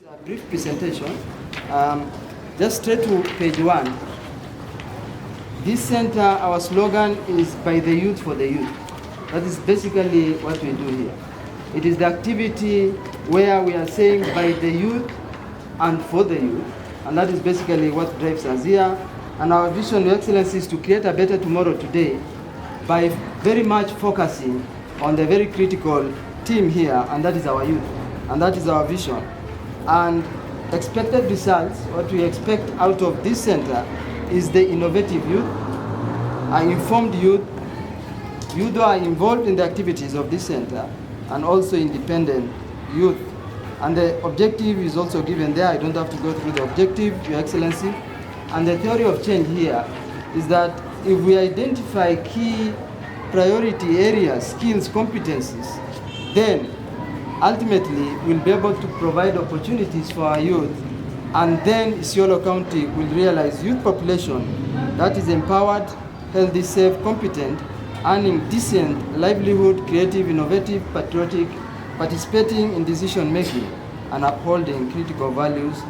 A brief presentation. Just straight to page 1. This center, our slogan is by the youth for the youth. That is basically what we do here. It is the activity where we are saying by the youth and for the youth. And that is basically what drives us here. And our vision, Your Excellency, is to create a better tomorrow today by very much focusing on the very critical team here, and that is our youth. And that is our vision. And expected results, what we expect out of this center is the innovative youth, informed youth who are involved in the activities of this center, and also independent youth. And the objective is also given there. I don't have to go through the objective, Your Excellency. And the theory of change here is that if we identify key priority areas, skills, competencies, then ultimately we'll be able to provide opportunities for our youth, and then Isiolo County will realize youth population that is empowered, healthy, safe, competent, earning decent livelihood, creative, innovative, patriotic, participating in decision making, and upholding critical values,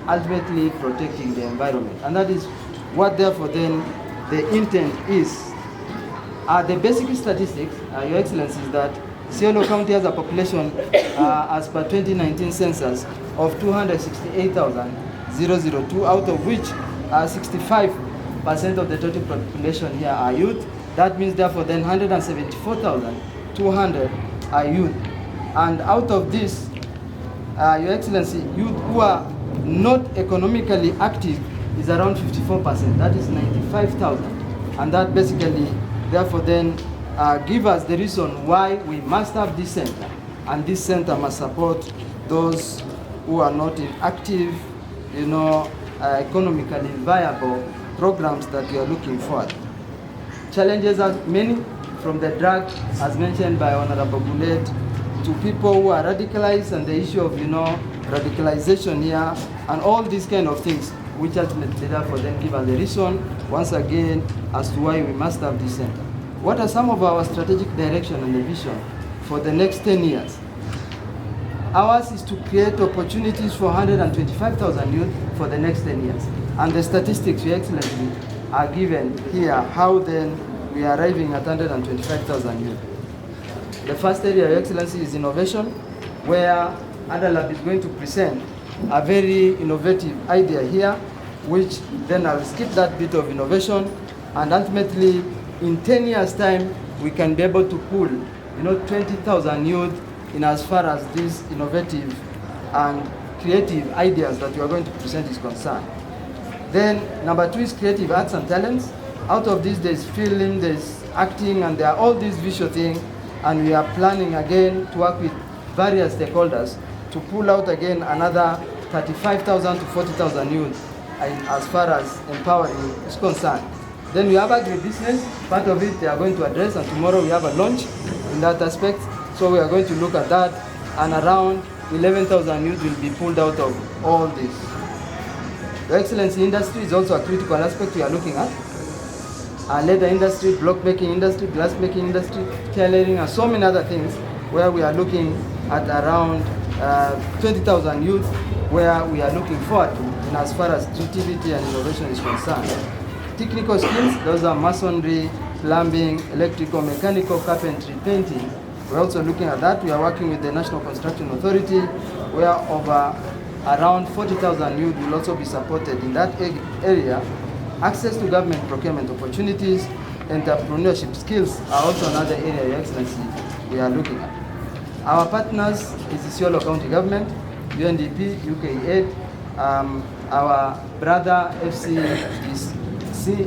ultimately protecting the environment. And that is what therefore then the intent is. The basic statistics, Your Excellency, is that Isiolo County has a population as per 2019 census of 268,002, out of which 65% of the total population here are youth. That means therefore then 174,200 are youth. And out of this, Your Excellency, youth who are not economically active is around 54%. That is 95,000. And that basically therefore then give us the reason why we must have this center, and this center must support those who are not in active, economically viable programs that we are looking for. Challenges are many, from the drug, as mentioned by Honorable Goulet, to people who are radicalized, and the issue of radicalization here, and all these kind of things, which ultimately therefore then give us the reason once again as to why we must have this center. What are some of our strategic direction and the vision for the next 10 years? Ours is to create opportunities for 125,000 youth for the next 10 years. And the statistics, Your Excellency, are given here, how then we are arriving at 125,000 youth. The first area, Your Excellency, is innovation, where Adalab is going to present a very innovative idea here, which then I'll skip that bit of innovation, and ultimately in 10 years' time, we can be able to pull, 20,000 youth in as far as these innovative and creative ideas that we are going to present is concerned. Then number 2 is creative arts and talents. Out of this, there's film, there's acting, and there are all these visual things, and we are planning again to work with various stakeholders to pull out again another 35,000 to 40,000 youth as far as empowering is concerned. Then we have agribusiness, part of it they are going to address, and tomorrow we have a launch in that aspect. So we are going to look at that, and around 11,000 youth will be pulled out of all this. The Excellency industry is also a critical aspect we are looking at. Leather industry, block making industry, glass making industry, tailoring, and so many other things, where we are looking at around 20,000 youth, where we are looking forward to, and as far as creativity and innovation is concerned. Technical skills, those are masonry, plumbing, electrical, mechanical, carpentry, painting. We're also looking at that. We are working with the National Construction Authority, where over around 40,000 youth will also be supported in that area. Access to government procurement opportunities, entrepreneurship skills are also another area, Your Excellency, we are looking at. Our partners is Isiolo County Government, UNDP, UKAID, our brother FC is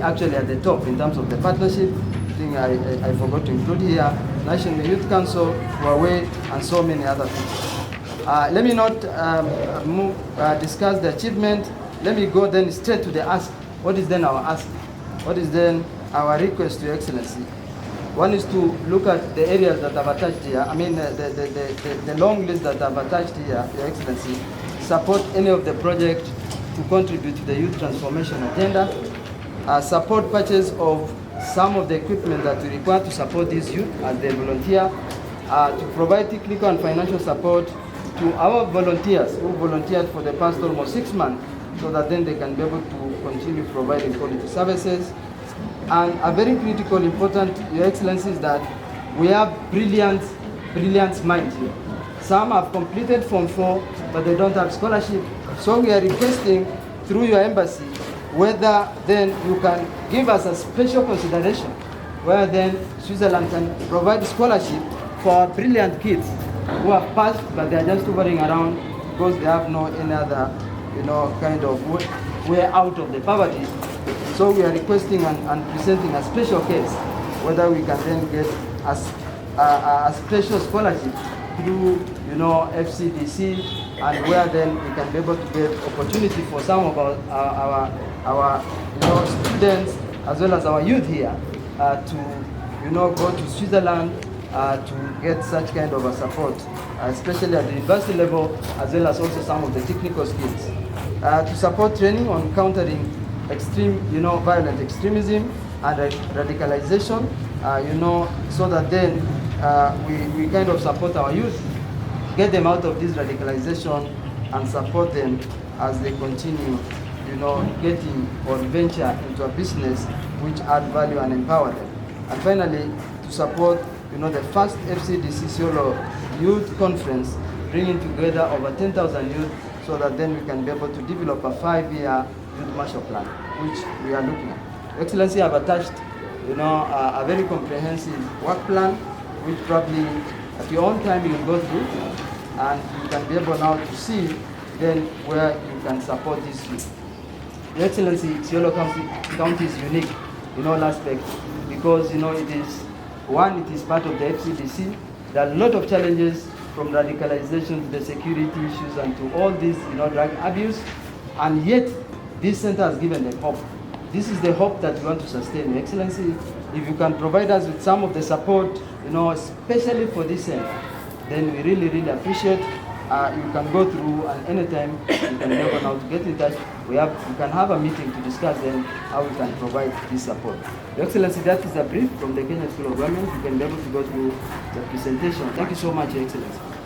actually at the top in terms of the partnership. I think I forgot to include here National Youth Council, Huawei, and so many other things. Let me not discuss the achievement. Let me go then straight to the ask. What is then our ask? What is then our request to Your Excellency? One is to look at the areas that I've attached here. I mean, the long list that I've attached here, Your Excellency. Support any of the projects to contribute to the youth transformation agenda. Support purchase of some of the equipment that we require to support these youth as they volunteer. To provide technical and financial support to our volunteers who volunteered for the past almost 6 months, so that then they can be able to continue providing quality services. And a very critical, important, Your Excellency, is that we have brilliant minds here. Some have completed Form 4, but they don't have scholarship. So we are requesting through your embassy whether then you can give us a special consideration where then Switzerland can provide scholarship for brilliant kids who have passed, but they are just hovering around because they have no any other, kind of way out of the poverty. So we are requesting and presenting a special case whether we can then get a special scholarship through, FCDC, and where then we can be able to get opportunity for some of our students as well as our youth here to, go to Switzerland to get such kind of a support, especially at the university level, as well as also some of the technical skills, to support training on countering extreme, violent extremism and radicalization, so that then we kind of support our youth, get them out of this radicalization, and support them as they continue, getting or venture into a business which add value and empower them. And finally, to support, the first FCDC Solo Youth Conference, bringing together over 10,000 youth, so that then we can be able to develop a 5-year youth Marshall Plan, which we are looking at. Excellency, I have attached, a very comprehensive work plan, which probably at your own time you will go through, and you can be able now to see then where you can support this youth. Your Excellency, Isiolo County is unique in all aspects because, it is part of the FCDC. There are a lot of challenges from radicalization to the security issues and to all this, drug abuse, and yet this center has given them hope. This is the hope that we want to sustain. Your Excellency, if you can provide us with some of the support, especially for this center, then we really appreciate. You can go through, and anytime you can be able now to get in touch. We can have a meeting to discuss then how we can provide this support. Your Excellency, that is a brief from the Kenya School of Government. You can be able to go through the presentation. Thank you so much, Your Excellency.